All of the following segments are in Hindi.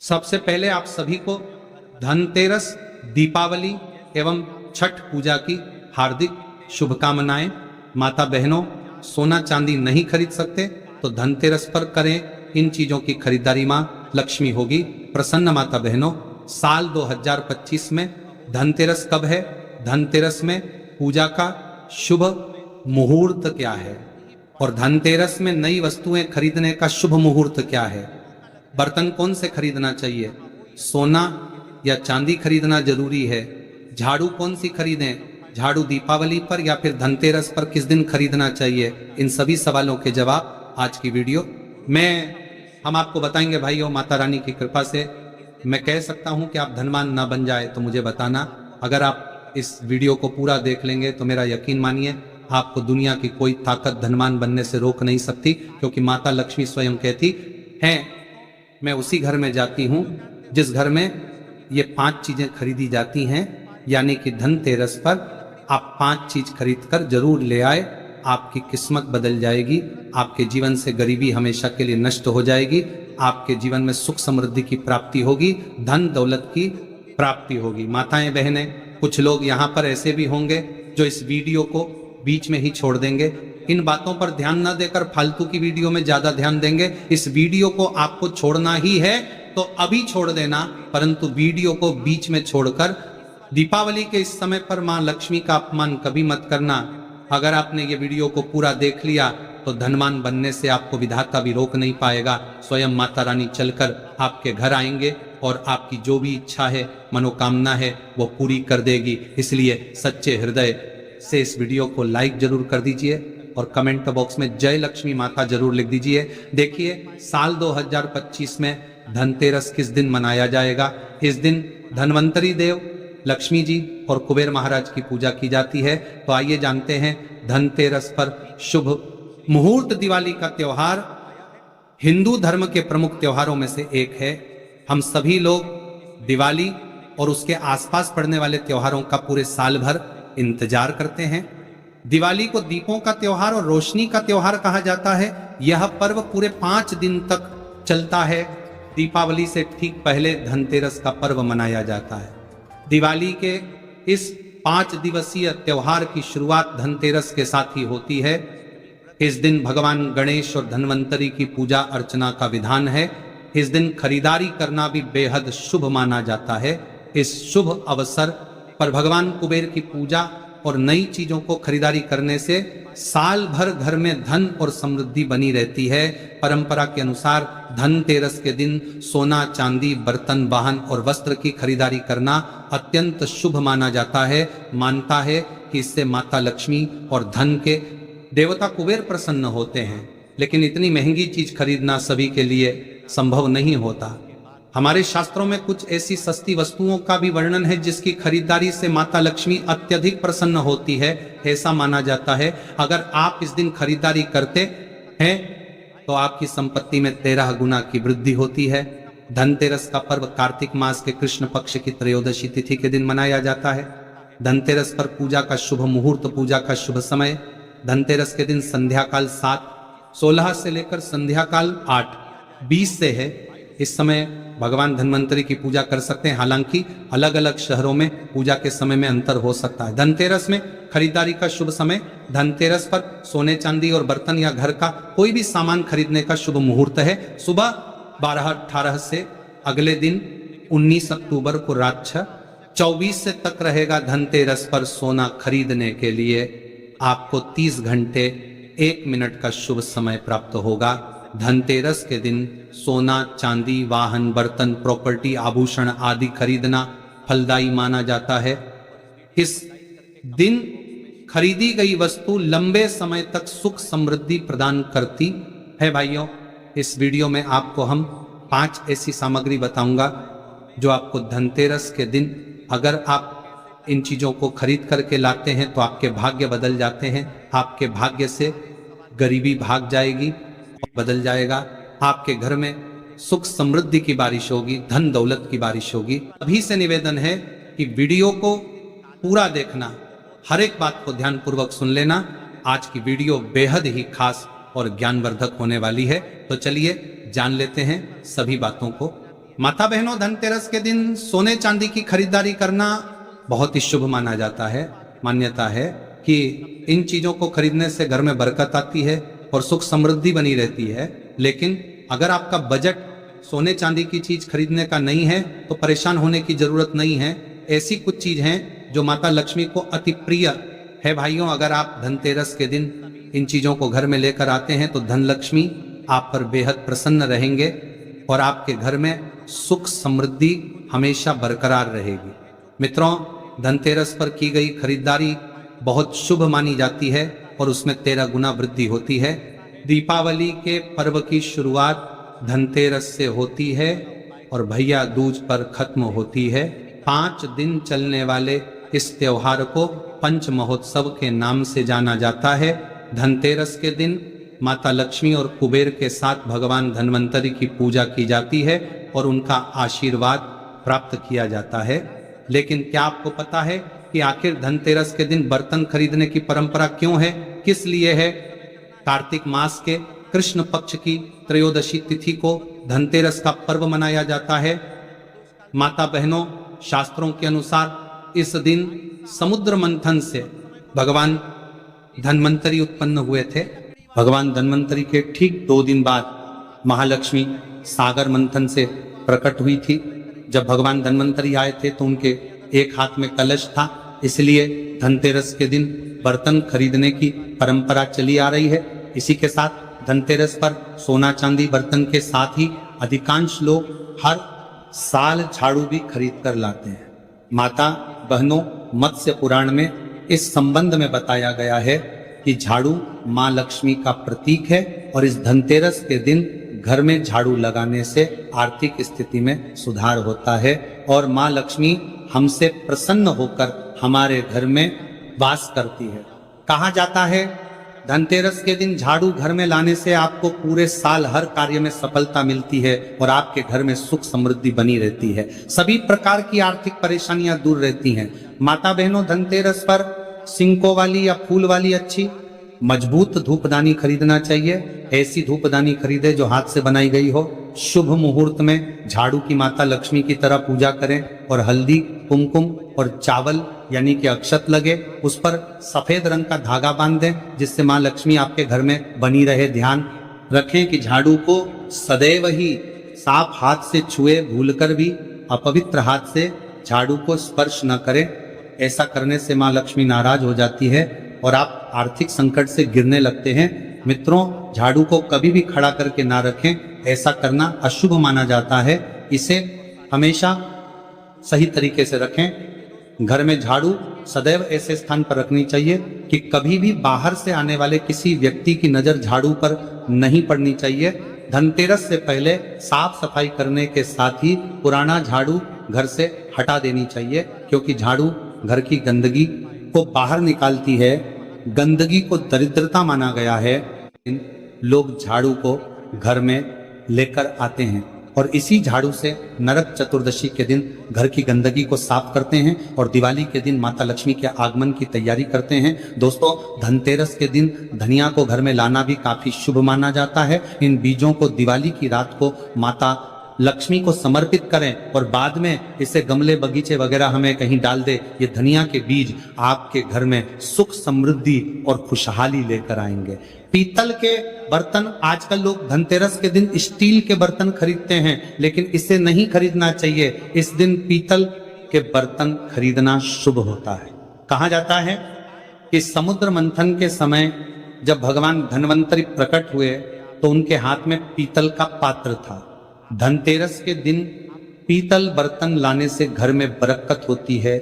सबसे पहले आप सभी को धनतेरस, दीपावली एवं छठ पूजा की हार्दिक शुभकामनाएं। माता बहनों, सोना चांदी नहीं खरीद सकते तो धनतेरस पर करें इन चीजों की खरीदारी। मां लक्ष्मी होगी प्रसन्न। माता बहनों, साल 2025 में धनतेरस कब है? धनतेरस में पूजा का शुभ मुहूर्त क्या है और धनतेरस में नई वस्तुएं खरीदने का शुभ मुहूर्त क्या है? बर्तन कौन से खरीदना चाहिए? सोना या चांदी खरीदना जरूरी है? झाड़ू कौन सी खरीदें? झाड़ू दीपावली पर या फिर धनतेरस पर किस दिन खरीदना चाहिए? इन सभी सवालों के जवाब आज की वीडियो में हम आपको बताएंगे। भाइयों, माता रानी की कृपा से मैं कह सकता हूं कि आप धनवान ना बन जाए तो मुझे बताना। अगर आप इस वीडियो को पूरा देख लेंगे तो मेरा यकीन मानिए, आपको दुनिया की कोई ताकत धनवान बनने से रोक नहीं सकती, क्योंकि माता लक्ष्मी स्वयं कहती हैं, मैं उसी घर में जाती हूं जिस घर में ये 5 चीजें खरीदी जाती हैं। यानी कि धनतेरस पर आप 5 चीज खरीद कर जरूर ले आए, आपकी किस्मत बदल जाएगी, आपके जीवन से गरीबी हमेशा के लिए नष्ट हो जाएगी, आपके जीवन में सुख समृद्धि की प्राप्ति होगी, धन दौलत की प्राप्ति होगी। माताएं बहनें, कुछ लोग यहाँ पर ऐसे भी होंगे जो इस वीडियो को बीच में ही छोड़ देंगे। इन बातों पर ध्यान न देकर फालतू की वीडियो में ज्यादा ध्यान देंगे। इस वीडियो को आपको छोड़ना ही है तो अभी छोड़ देना, परंतु वीडियो को बीच में छोड़कर दीपावली के इस समय पर मां लक्ष्मी का अपमान कभी मत करना। अगर आपने ये वीडियो को पूरा देख लिया तो धनवान बनने से आपको विधाता भी रोक नहीं पाएगा। स्वयं माता रानी चलकर आपके घर आएंगे और आपकी जो भी इच्छा है, मनोकामना है, वो पूरी कर देगी। इसलिए सच्चे हृदय से इस वीडियो को लाइक जरूर कर दीजिए और कमेंट बॉक्स में जय लक्ष्मी माता जरूर लिख दीजिए। देखिए, साल 2025 में धनतेरस किस दिन मनाया जाएगा? इस दिन धनवंतरी देव, लक्ष्मी जी और कुबेर महाराज की पूजा की जाती है। तो आइए जानते हैं धनतेरस पर शुभ मुहूर्त। दिवाली का त्योहार हिंदू धर्म के प्रमुख त्योहारों में से एक है। हम सभी लोग दिवाली और उसके आसपास पड़ने वाले त्योहारों का पूरे साल भर इंतजार करते हैं। दिवाली को दीपों का त्योहार और रोशनी का त्योहार कहा जाता है। यह पर्व पूरे 5 दिन तक चलता है। दीपावली से ठीक पहले धनतेरस का पर्व मनाया जाता है। दिवाली के इस 5 दिवसीय त्योहार की शुरुआत धनतेरस के साथ ही होती है। इस दिन भगवान गणेश और धनवंतरी की पूजा अर्चना का विधान है। इस दिन खरीदारी करना भी बेहद शुभ माना जाता है। इस शुभ अवसर पर भगवान कुबेर की पूजा और नई चीजों को खरीदारी करने से साल भर घर में धन और समृद्धि बनी रहती है। परंपरा के अनुसार धनतेरस के दिन सोना, चांदी, बर्तन, वाहन और वस्त्र की खरीदारी करना अत्यंत शुभ माना जाता है। मानता है कि इससे माता लक्ष्मी और धन के देवता कुबेर प्रसन्न होते हैं। लेकिन इतनी महंगी चीज खरीदना सभी के लिए संभव नहीं होता। हमारे शास्त्रों में कुछ ऐसी सस्ती वस्तुओं का भी वर्णन है जिसकी खरीदारी से माता लक्ष्मी अत्यधिक प्रसन्न होती है। ऐसा माना जाता है अगर आप इस दिन खरीदारी करते हैं तो आपकी संपत्ति में 13 गुना की वृद्धि होती है। धनतेरस का पर्व कार्तिक मास के कृष्ण पक्ष की त्रयोदशी तिथि के दिन मनाया जाता है। धनतेरस पर पूजा का शुभ मुहूर्त, पूजा का शुभ समय धनतेरस के दिन संध्याकाल 7:16 से लेकर संध्याकाल 8:20 से है। इस समय भगवान धनवंतरी की पूजा कर सकते हैं। हालांकि अलग अलग शहरों में पूजा के समय में अंतर हो सकता है। धनतेरस में खरीदारी का शुभ समय, धनतेरस पर सोने चांदी और बर्तन या घर का कोई भी सामान खरीदने का शुभ मुहूर्त है। सुबह 12:18 से अगले दिन 19 अक्टूबर को रात 6:24 से तक रहेगा। धनतेरस पर सोना खरीदने के लिए आपको 30 घंटे 1 मिनट का शुभ समय प्राप्त होगा। धनतेरस के दिन सोना, चांदी, वाहन, बर्तन, प्रॉपर्टी, आभूषण आदि खरीदना फलदायी माना जाता है। इस दिन खरीदी गई वस्तु लंबे समय तक सुख समृद्धि प्रदान करती है। भाइयों, इस वीडियो में आपको हम 5 ऐसी सामग्री बताऊंगा जो आपको धनतेरस के दिन अगर आप इन चीजों को खरीद करके लाते हैं तो आपके भाग्य बदल जाते हैं। आपके भाग्य से गरीबी भाग जाएगी, बदल जाएगा। आपके घर में सुख समृद्धि की बारिश होगी, धन दौलत की बारिश होगी। अभी से निवेदन है कि वीडियो को पूरा देखना, हर एक बात को ध्यान पूर्वक सुन लेना। आज की वीडियो बेहद ही खास और ज्ञानवर्धक होने वाली है। तो चलिए जान लेते हैं सभी बातों को माता बहनों, धनतेरस के दिन सोने चांदी की खरीदारी करना बहुत ही शुभ माना जाता है। मान्यता है कि इन चीजों को खरीदने से घर में बरकत आती है और सुख समृद्धि बनी रहती है। लेकिन अगर आपका बजट सोने चांदी की चीज खरीदने का नहीं है तो परेशान होने की जरूरत नहीं है। ऐसी कुछ चीज हैं जो माता लक्ष्मी को अति प्रिय है। भाइयों, अगर आप धनतेरस के दिन इन चीजों को घर में लेकर आते हैं तो धन लक्ष्मी आप पर बेहद प्रसन्न रहेंगे और आपके घर में सुख समृद्धि हमेशा बरकरार रहेगी। मित्रों, धनतेरस पर की गई खरीदारी बहुत शुभ मानी जाती है और उसमें 13 गुना वृद्धि होती है। दीपावली के पर्व की शुरुआत धनतेरस से होती है और भैया दूज पर खत्म होती है। 5 दिन चलने वाले इस त्योहार को पंच महोत्सव के नाम से जाना जाता है। धनतेरस के दिन माता लक्ष्मी और कुबेर के साथ भगवान धन्वंतरी की पूजा की जाती है और उनका आशीर्वाद प्राप्त किया जाता है। लेकिन क्या आपको पता है कि आखिर धनतेरस के दिन बर्तन खरीदने की परंपरा क्यों है, किस लिए है? कार्तिक मास के कृष्ण पक्ष की त्रयोदशी तिथि को धनतेरस का पर्व मनाया जाता है। माता बहनों, शास्त्रों के अनुसार इस दिन समुद्र मंथन से भगवान धन्वंतरी उत्पन्न हुए थे। भगवान धन्वंतरी के ठीक 2 दिन बाद महालक्ष्मी सागर मंथन से प्रकट हुई थी। जब भगवान धन्वंतरी आए थे तो उनके एक हाथ में कलश था, इसलिए धनतेरस के दिन बर्तन खरीदने की परंपरा चली आ रही है। इसी के साथ धनतेरस पर सोना चांदी बर्तन के साथ ही अधिकांश लोग हर साल झाड़ू भी खरीद कर लाते हैं। माता बहनों, मत्स्य पुराण में इस संबंध में बताया गया है कि झाड़ू माँ लक्ष्मी का प्रतीक है और इस धनतेरस के दिन घर में झाड़ू लगाने से आर्थिक स्थिति में सुधार होता है और माँ लक्ष्मी हमसे प्रसन्न होकर हमारे घर में वास करती है। कहा जाता है धनतेरस के दिन झाड़ू घर में लाने से आपको पूरे साल हर कार्य में सफलता मिलती है और आपके घर में सुख समृद्धि बनी रहती है। सभी प्रकार की आर्थिक परेशानियां दूर रहती हैं। माता बहनों, धनतेरस पर सिंकों वाली या फूल वाली अच्छी मजबूत धूपदानी खरीदना चाहिए। ऐसी धूपदानी खरीदे जो हाथ से बनाई गई हो। शुभ मुहूर्त में झाड़ू की माता लक्ष्मी की तरह पूजा करें और हल्दी, कुमकुम और चावल यानी कि अक्षत लगे, उस पर सफेद रंग का धागा बांध दें जिससे माँ लक्ष्मी आपके घर में बनी रहे। ध्यान रखें कि झाड़ू को सदैव ही साफ हाथ से छुए, भूलकर भी अपवित्र हाथ से झाड़ू को स्पर्श न करें। ऐसा करने से माँ लक्ष्मी नाराज हो जाती है और आप आर्थिक संकट से गिरने लगते हैं। मित्रों, झाड़ू को कभी भी खड़ा करके ना रखें, ऐसा करना अशुभ माना जाता है। इसे हमेशा सही तरीके से रखें। घर में झाड़ू सदैव ऐसे स्थान पर रखनी चाहिए कि कभी भी बाहर से आने वाले किसी व्यक्ति की नजर झाड़ू पर नहीं पड़नी चाहिए। धनतेरस से पहले साफ सफाई करने के साथ ही पुराना झाड़ू घर से हटा देनी चाहिए, क्योंकि झाड़ू घर की गंदगी को बाहर निकालती है। गंदगी को दरिद्रता माना गया है। लोग झाड़ू को घर में लेकर आते हैं और इसी झाड़ू से नरक चतुर्दशी के दिन घर की गंदगी को साफ करते हैं और दिवाली के दिन माता लक्ष्मी के आगमन की तैयारी करते हैं। दोस्तों, धनतेरस के दिन धनिया को घर में लाना भी काफी शुभ माना जाता है। इन बीजों को दिवाली की रात को माता लक्ष्मी को समर्पित करें और बाद में इसे गमले, बगीचे वगैरह हमें कहीं डाल दे। ये धनिया के बीज आपके घर में सुख समृद्धि और खुशहाली लेकर आएंगे। पीतल के बर्तन, आजकल लोग धनतेरस के दिन स्टील के बर्तन खरीदते हैं, लेकिन इसे नहीं खरीदना चाहिए। इस दिन पीतल के बर्तन खरीदना शुभ होता है। कहा जाता है कि समुद्र मंथन के समय जब भगवान धन्वंतरी प्रकट हुए तो उनके हाथ में पीतल का पात्र था। धनतेरस के दिन पीतल बर्तन लाने से घर में बरकत होती है।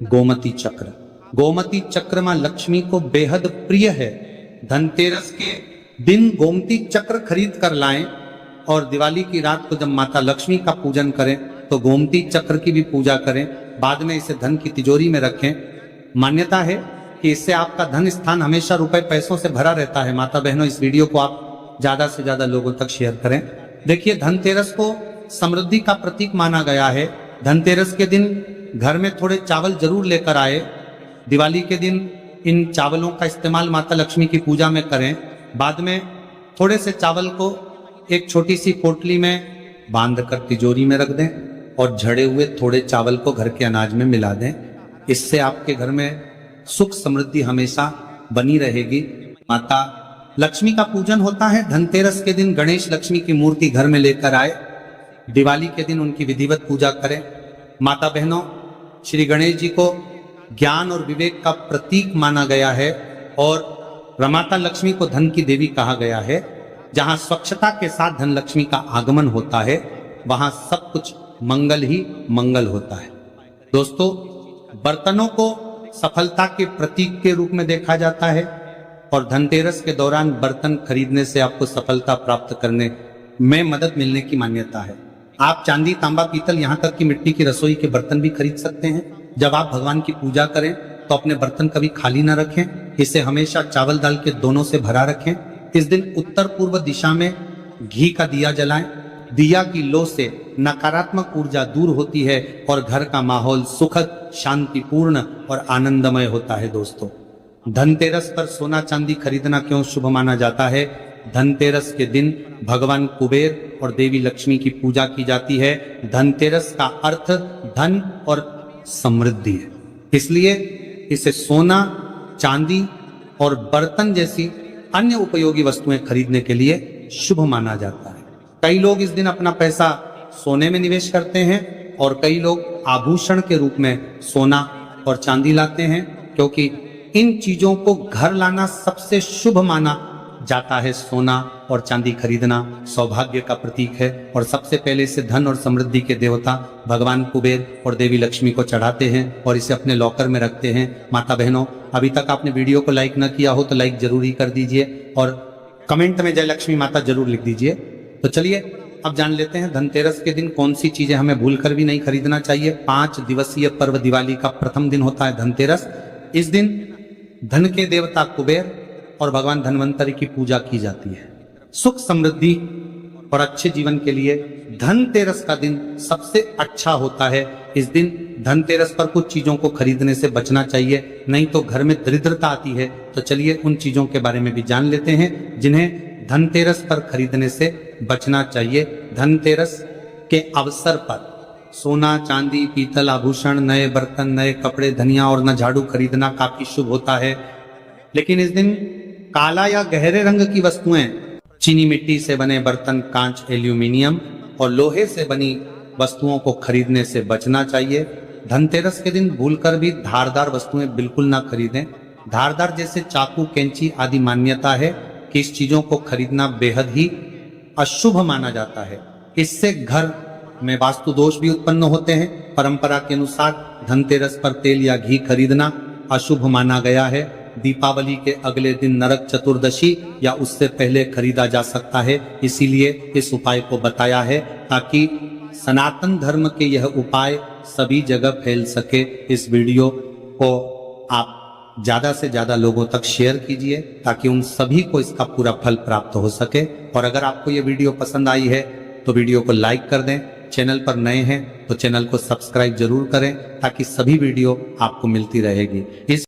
गोमती चक्र, गोमती चक्र मां लक्ष्मी को बेहद प्रिय है। धनतेरस के दिन गोमती चक्र खरीद कर लाएं और दिवाली की रात को जब माता लक्ष्मी का पूजन करें तो गोमती चक्र की भी पूजा करें। बाद में इसे धन की तिजोरी में रखें। मान्यता है कि इससे आपका धन स्थान हमेशा रुपए पैसों से भरा रहता है। माता बहनों, इस वीडियो को आप ज्यादा से ज्यादा लोगों तक शेयर करें। देखिए, धनतेरस को समृद्धि का प्रतीक माना गया है। धनतेरस के दिन घर में थोड़े चावल जरूर लेकर आए। दिवाली के दिन इन चावलों का इस्तेमाल माता लक्ष्मी की पूजा में करें। बाद में थोड़े से चावल को एक छोटी सी पोटली में बांध कर तिजोरी में रख दें और झड़े हुए थोड़े चावल को घर के अनाज में मिला दें। इससे आपके घर में सुख समृद्धि हमेशा बनी रहेगी। माता लक्ष्मी का पूजन होता है। धनतेरस के दिन गणेश लक्ष्मी की मूर्ति घर में लेकर आए। दिवाली के दिन उनकी विधिवत पूजा करें। माता बहनों, श्री गणेश जी को ज्ञान और विवेक का प्रतीक माना गया है और माता लक्ष्मी को धन की देवी कहा गया है। जहां स्वच्छता के साथ धन लक्ष्मी का आगमन होता है, वहां सब कुछ मंगल ही मंगल होता है। दोस्तों, बर्तनों को सफलता के प्रतीक के रूप में देखा जाता है और धनतेरस के दौरान बर्तन खरीदने से आपको सफलता प्राप्त करने में मदद मिलने की मान्यता है। आप चांदी, तांबा, पीतल, यहाँ तक कि मिट्टी की रसोई के बर्तन भी खरीद सकते हैं। जब आप भगवान की पूजा करें तो अपने बर्तन कभी खाली ना रखें। इसे हमेशा चावल दाल के दोनों से भरा रखें। इस दिन उत्तर पूर्व दिशा में घी का दिया जलाएं। दिया की लो से नकारात्मक ऊर्जा दूर होती है और घर का माहौल सुखद, शांतिपूर्ण और आनंदमय होता है। दोस्तों, धनतेरस पर सोना चांदी खरीदना क्यों शुभ माना जाता है? धनतेरस के दिन भगवान कुबेर और देवी लक्ष्मी की पूजा की जाती है। धनतेरस का अर्थ धन और समृद्धि है, इसलिए इसे सोना, चांदी और बर्तन जैसी अन्य उपयोगी वस्तुएं खरीदने के लिए शुभ माना जाता है। कई लोग इस दिन अपना पैसा सोने में निवेश करते हैं और कई लोग आभूषण के रूप में सोना और चांदी लाते हैं, क्योंकि इन चीजों को घर लाना सबसे शुभ माना जाता है। सोना और चांदी खरीदना सौभाग्य का प्रतीक है और सबसे पहले इसे धन और समृद्धि के देवता भगवान कुबेर और देवी लक्ष्मी को चढ़ाते हैं और इसे अपने लॉकर में रखते हैं। माता बहनों, अभी तक आपने वीडियो को लाइक न किया हो तो लाइक जरूर ही कर दीजिए और कमेंट में जय लक्ष्मी माता जरूर लिख दीजिए। तो चलिए अब जान लेते हैं धनतेरस के दिन कौन सी चीजें हमें भूलकर भी नहीं खरीदना चाहिए। 5 दिवसीय पर्व दिवाली का प्रथम दिन होता है धनतेरस। इस दिन धन के देवता कुबेर और भगवान धनवंतरी की पूजा की जाती है। सुख समृद्धि और अच्छे जीवन के लिए धनतेरस का दिन सबसे अच्छा होता है। इस दिन धनतेरस पर कुछ चीजों को खरीदने से बचना चाहिए, नहीं तो घर में दरिद्रता आती है। तो चलिए उन चीजों के बारे में भी जान लेते हैं जिन्हें धनतेरस पर खरीदने से बचना चाहिए। धनतेरस के अवसर पर सोना, चांदी, पीतल, आभूषण, नए बर्तन, नए कपड़े, धनिया और न झाड़ू खरीदना काफी शुभ होता है। लेकिन इस दिन काला या गहरे रंग की वस्तुएं, चीनी मिट्टी से बने बर्तन, कांच, एल्यूमिनियम और लोहे से बनी वस्तुओं को खरीदने से बचना चाहिए। धनतेरस के दिन भूलकर भी धारदार वस्तुएं बिल्कुल ना खरीदें। धारदार जैसे चाकू, कैंची आदि मान्यता है कि इस चीजों को खरीदना बेहद ही अशुभ माना जाता है। इससे घर में वास्तु दोष भी उत्पन्न होते हैं। परंपरा के अनुसार धनतेरस पर तेल या घी खरीदना अशुभ माना गया है। दीपावली के अगले दिन नरक चतुर्दशी या उससे पहले खरीदा जा सकता है, इसीलिए इस उपाय को बताया है ताकि सनातन धर्म के यह उपाय सभी जगह फैल सके। इस वीडियो को आप ज्यादा से ज्यादा लोगों तक शेयर कीजिए ताकि उन सभी को इसका पूरा फल प्राप्त हो सके। और अगर आपको यह वीडियो पसंद आई है तो वीडियो को लाइक कर दें। चैनल पर नए हैं तो चैनल को सब्सक्राइब जरूर करें ताकि सभी वीडियो आपको मिलती रहेगी। इस